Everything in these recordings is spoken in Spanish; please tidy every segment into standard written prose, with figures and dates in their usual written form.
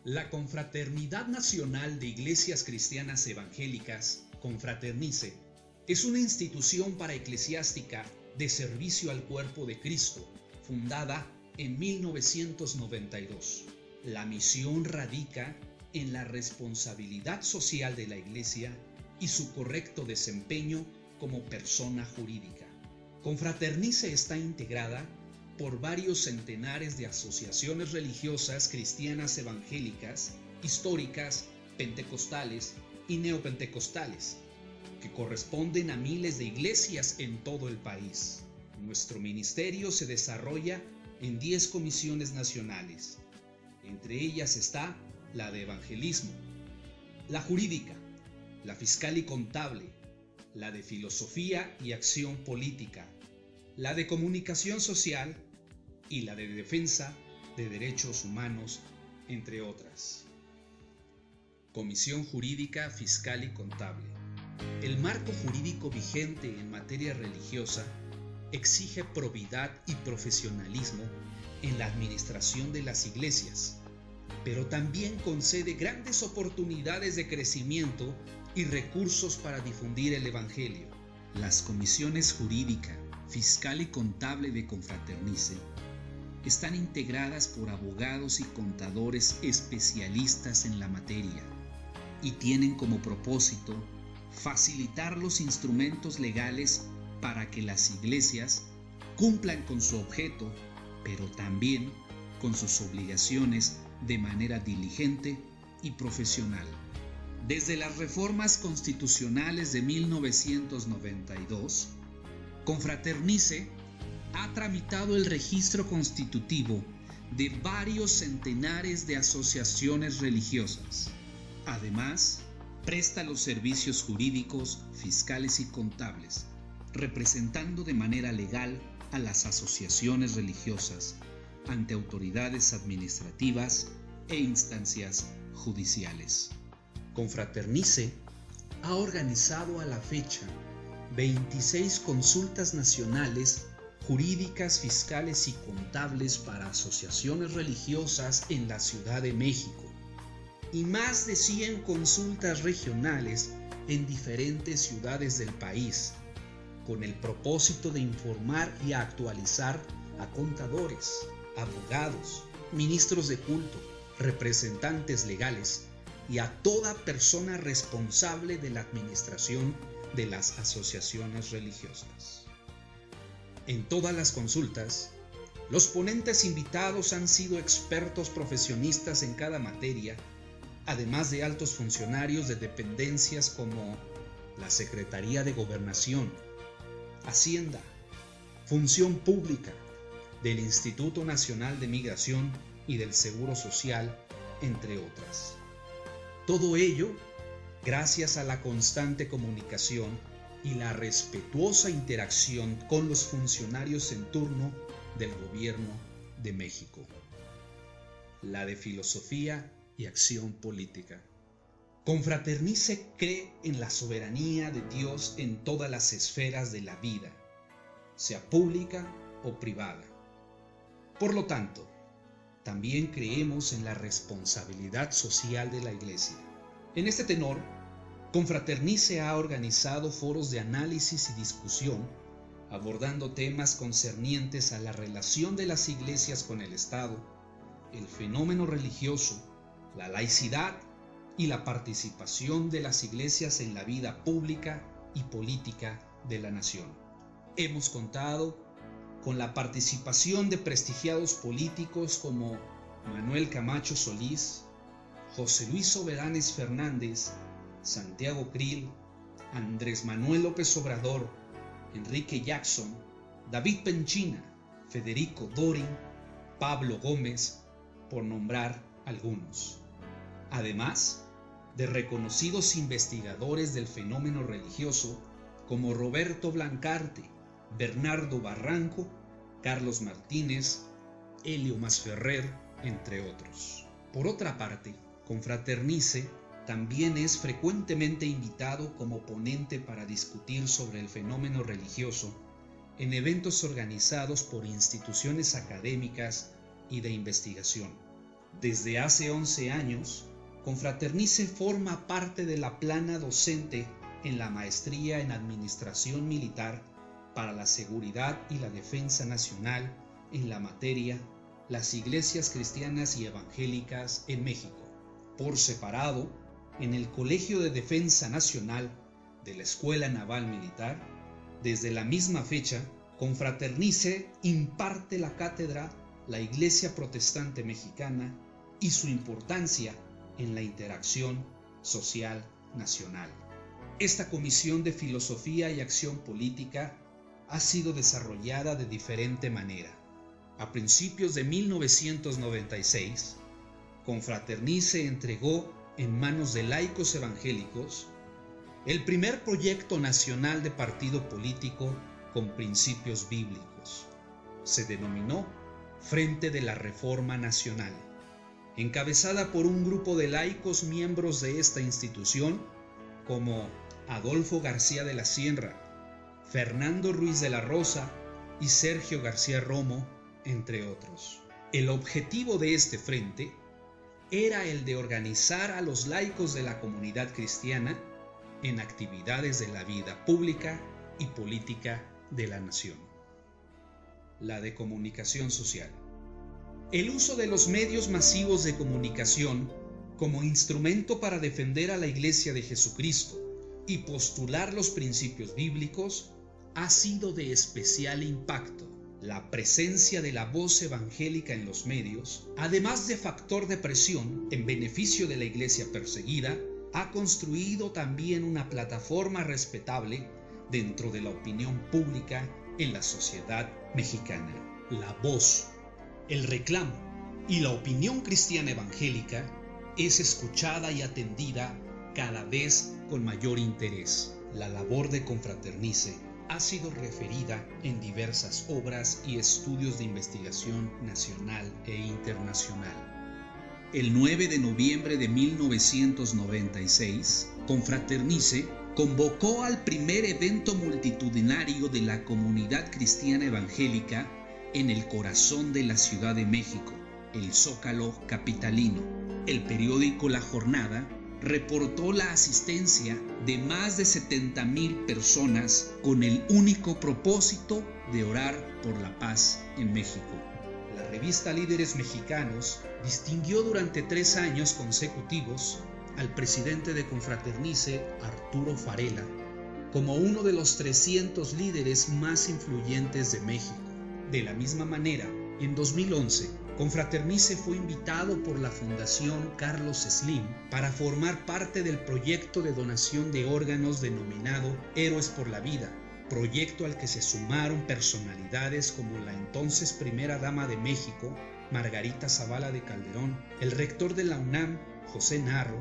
La Confraternidad Nacional de Iglesias Cristianas Evangélicas, Confraternice, es una institución paraeclesiástica de servicio al cuerpo de Cristo, fundada en 1992. La misión radica en la responsabilidad social de la Iglesia y su correcto desempeño como persona jurídica. Confraternice está integrada por varios centenares de asociaciones religiosas cristianas evangélicas, históricas, pentecostales y neopentecostales, que corresponden a miles de iglesias en todo el país. Nuestro ministerio se desarrolla en 10 comisiones nacionales. Entre ellas está la de evangelismo, la jurídica, la fiscal y contable, la de filosofía y acción política, la de comunicación social y la de defensa de derechos humanos, entre otras. Comisión Jurídica, Fiscal y Contable. El marco jurídico vigente en materia religiosa exige probidad y profesionalismo en la administración de las iglesias, pero también concede grandes oportunidades de crecimiento y recursos para difundir el Evangelio. Las comisiones jurídica, fiscal y contable de Confraternice están integradas por abogados y contadores especialistas en la materia y tienen como propósito facilitar los instrumentos legales para que las iglesias cumplan con su objeto, pero también con sus obligaciones de manera diligente y profesional. Desde las reformas constitucionales de 1992, Confraternice ha tramitado el registro constitutivo de varios centenares de asociaciones religiosas. Además, presta los servicios jurídicos, fiscales y contables, representando de manera legal a las asociaciones religiosas ante autoridades administrativas e instancias judiciales. Confraternice ha organizado a la fecha 26 consultas nacionales jurídicas, fiscales y contables para asociaciones religiosas en la Ciudad de México y más de 100 consultas regionales en diferentes ciudades del país, con el propósito de informar y actualizar a contadores, abogados, ministros de culto, representantes legales y a toda persona responsable de la administración de las asociaciones religiosas. En todas las consultas, los ponentes invitados han sido expertos profesionistas en cada materia, además de altos funcionarios de dependencias como la Secretaría de Gobernación, Hacienda, Función Pública, del Instituto Nacional de Migración y del Seguro Social, entre otras. Todo ello gracias a la constante comunicación y la respetuosa interacción con los funcionarios en turno del Gobierno de México. La de Filosofía y Acción Política. Confraternice cree en la soberanía de Dios en todas las esferas de la vida, sea pública o privada. Por lo tanto, también creemos en la responsabilidad social de la Iglesia. En este tenor, Confraternice ha organizado foros de análisis y discusión, abordando temas concernientes a la relación de las iglesias con el Estado, el fenómeno religioso, la laicidad y la participación de las iglesias en la vida pública y política de la nación. Hemos contado con la participación de prestigiados políticos como Manuel Camacho Solís, José Luis Soberanes Fernández, Santiago Krill, Andrés Manuel López Obrador, Enrique Jackson, David Penchina, Federico Dorin, Pablo Gómez, por nombrar algunos. Además de reconocidos investigadores del fenómeno religioso como Roberto Blancarte, Bernardo Barranco, Carlos Martínez, Helio Masferrer, entre otros. Por otra parte, Confraternice también es frecuentemente invitado como ponente para discutir sobre el fenómeno religioso en eventos organizados por instituciones académicas y de investigación. Desde hace 11 años, Confraternice forma parte de la plana docente en la Maestría en Administración Militar para la Seguridad y la Defensa Nacional en la materia Las Iglesias Cristianas y Evangélicas en México. Por separado, en el Colegio de Defensa Nacional de la Escuela Naval Militar, desde la misma fecha, Confraternice imparte la cátedra La Iglesia Protestante Mexicana y su importancia en la interacción social nacional. Esta comisión de filosofía y acción política ha sido desarrollada de diferente manera. A principios de 1996, Confraternice entregó en manos de laicos evangélicos el primer proyecto nacional de partido político con principios bíblicos. Se denominó Frente de la Reforma Nacional, encabezada por un grupo de laicos miembros de esta institución como Adolfo García de la Sierra, Fernando Ruiz de la Rosa y Sergio García Romo, entre otros. El objetivo de este frente era el de organizar a los laicos de la comunidad cristiana en actividades de la vida pública y política de la nación. La de comunicación social. El uso de los medios masivos de comunicación como instrumento para defender a la Iglesia de Jesucristo y postular los principios bíblicos ha sido de especial impacto. La presencia de la voz evangélica en los medios, además de factor de presión en beneficio de la Iglesia perseguida, ha construido también una plataforma respetable dentro de la opinión pública en la sociedad mexicana. La voz, el reclamo y la opinión cristiana evangélica es escuchada y atendida cada vez con mayor interés. La labor de Confraternice ha sido referida en diversas obras y estudios de investigación nacional e internacional. El 9 de noviembre de 1996, Confraternice convocó al primer evento multitudinario de la comunidad cristiana evangélica en el corazón de la Ciudad de México, el Zócalo capitalino. El periódico La Jornada reportó la asistencia de más de 70,000 personas con el único propósito de orar por la paz en México. La revista Líderes Mexicanos distinguió durante 3 años consecutivos al presidente de Confraternice, Arturo Farela, como uno de los 300 líderes más influyentes de México. De la misma manera, en 2011, Confraternice fue invitado por la Fundación Carlos Slim para formar parte del proyecto de donación de órganos denominado Héroes por la Vida, proyecto al que se sumaron personalidades como la entonces primera dama de México, Margarita Zavala de Calderón, el rector de la UNAM, José Narro,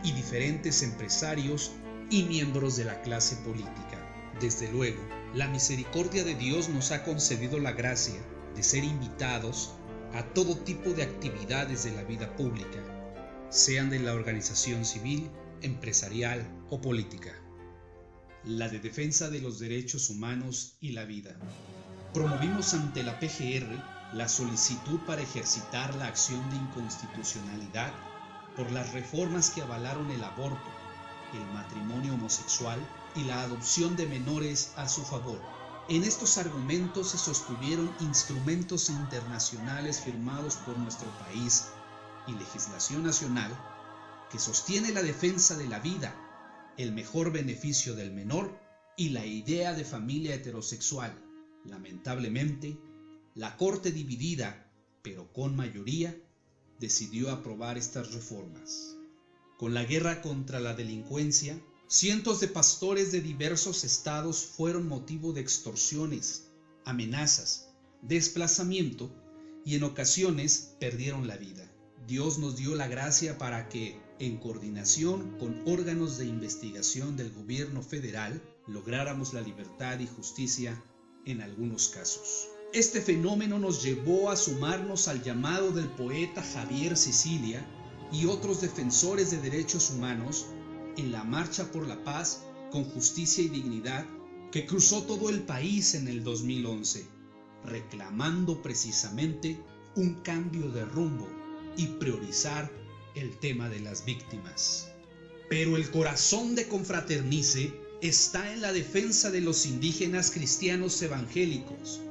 y diferentes empresarios y miembros de la clase política. Desde luego, la misericordia de Dios nos ha concedido la gracia de ser invitados a todo tipo de actividades de la vida pública, sean de la organización civil, empresarial o política. La de defensa de los derechos humanos y la vida. Promovimos ante la PGR la solicitud para ejercitar la acción de inconstitucionalidad por las reformas que avalaron el aborto, el matrimonio homosexual y la adopción de menores a su favor. En estos argumentos se sostuvieron instrumentos internacionales firmados por nuestro país y legislación nacional que sostiene la defensa de la vida, el mejor beneficio del menor y la idea de familia heterosexual. Lamentablemente, la Corte dividida, pero con mayoría, decidió aprobar estas reformas. Con la guerra contra la delincuencia, cientos de pastores de diversos estados fueron motivo de extorsiones, amenazas, desplazamiento y en ocasiones perdieron la vida. Dios nos dio la gracia para que, en coordinación con órganos de investigación del gobierno federal, lográramos la libertad y justicia en algunos casos. Este fenómeno nos llevó a sumarnos al llamado del poeta Javier Sicilia y otros defensores de derechos humanos en la Marcha por la Paz con Justicia y Dignidad que cruzó todo el país en el 2011, reclamando precisamente un cambio de rumbo y priorizar el tema de las víctimas. Pero el corazón de Confraternice está en la defensa de los indígenas cristianos evangélicos,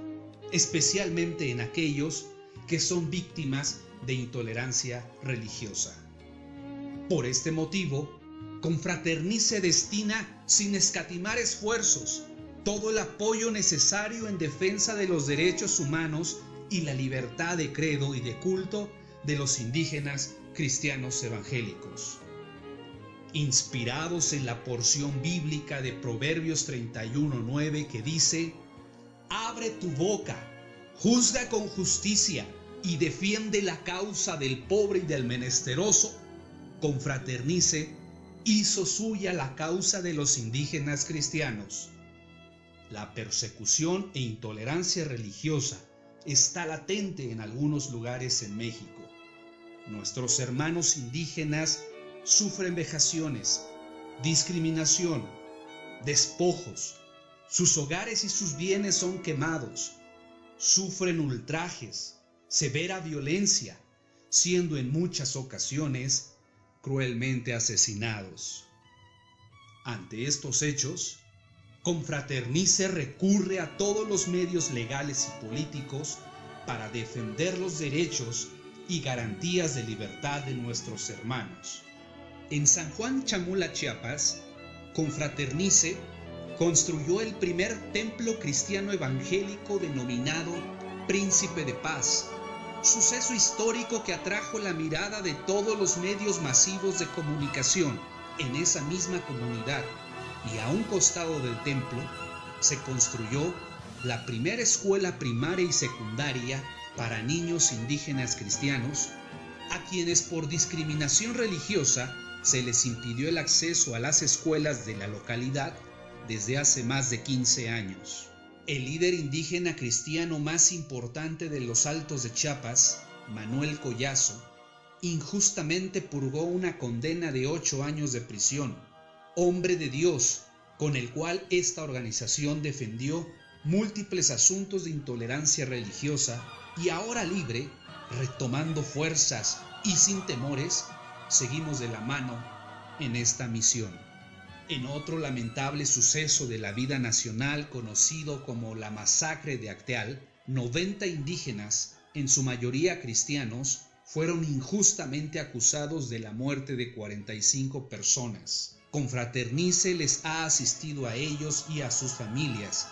especialmente en aquellos que son víctimas de intolerancia religiosa. Por este motivo, Confraternice destina, sin escatimar esfuerzos, todo el apoyo necesario en defensa de los derechos humanos y la libertad de credo y de culto de los indígenas cristianos evangélicos. Inspirados en la porción bíblica de Proverbios 31:9 que dice: «Abre tu boca, juzga con justicia y defiende la causa del pobre y del menesteroso», Confraternice hizo suya la causa de los indígenas cristianos. La persecución e intolerancia religiosa está latente en algunos lugares en México. Nuestros hermanos indígenas sufren vejaciones, discriminación, despojos. Sus hogares y sus bienes son quemados. Sufren ultrajes, severa violencia, siendo en muchas ocasiones cruelmente asesinados. Ante estos hechos, Confraternice recurre a todos los medios legales y políticos para defender los derechos y garantías de libertad de nuestros hermanos. En San Juan Chamula, Chiapas, Confraternice construyó el primer templo cristiano evangélico denominado Príncipe de Paz, suceso histórico que atrajo la mirada de todos los medios masivos de comunicación en esa misma comunidad. Y a un costado del templo se construyó la primera escuela primaria y secundaria para niños indígenas cristianos, a quienes por discriminación religiosa se les impidió el acceso a las escuelas de la localidad desde hace más de 15 años. El líder indígena cristiano más importante de los Altos de Chiapas, Manuel Collazo, injustamente purgó una condena de 8 años de prisión. Hombre de Dios, con el cual esta organización defendió múltiples asuntos de intolerancia religiosa, y ahora libre, retomando fuerzas y sin temores, seguimos de la mano en esta misión. En otro lamentable suceso de la vida nacional conocido como la masacre de Acteal, 90 indígenas, en su mayoría cristianos, fueron injustamente acusados de la muerte de 45 personas. Confraternice les ha asistido a ellos y a sus familias,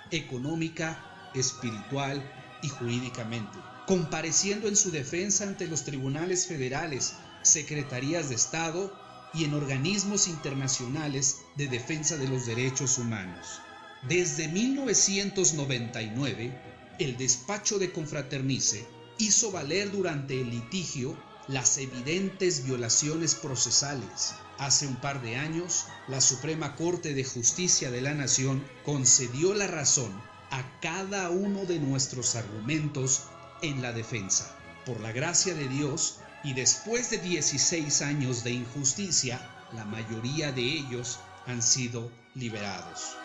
económica, espiritual y jurídicamente, compareciendo en su defensa ante los tribunales federales, secretarías de Estado y en organismos internacionales de defensa de los derechos humanos. Desde 1999, el despacho de Confraternice hizo valer durante el litigio las evidentes violaciones procesales. Hace un par de años, la Suprema Corte de Justicia de la Nación concedió la razón a cada uno de nuestros argumentos en la defensa. Por la gracia de Dios, y después de 16 años de injusticia, la mayoría de ellos han sido liberados.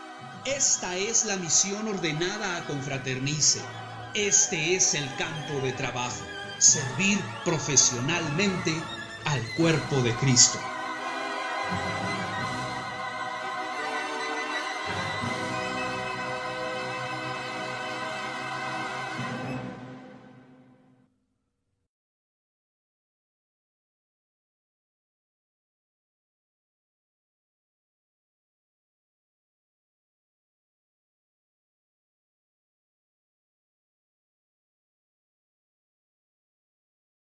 Esta es la misión ordenada a Confraternice. Este es el campo de trabajo: servir profesionalmente al cuerpo de Cristo.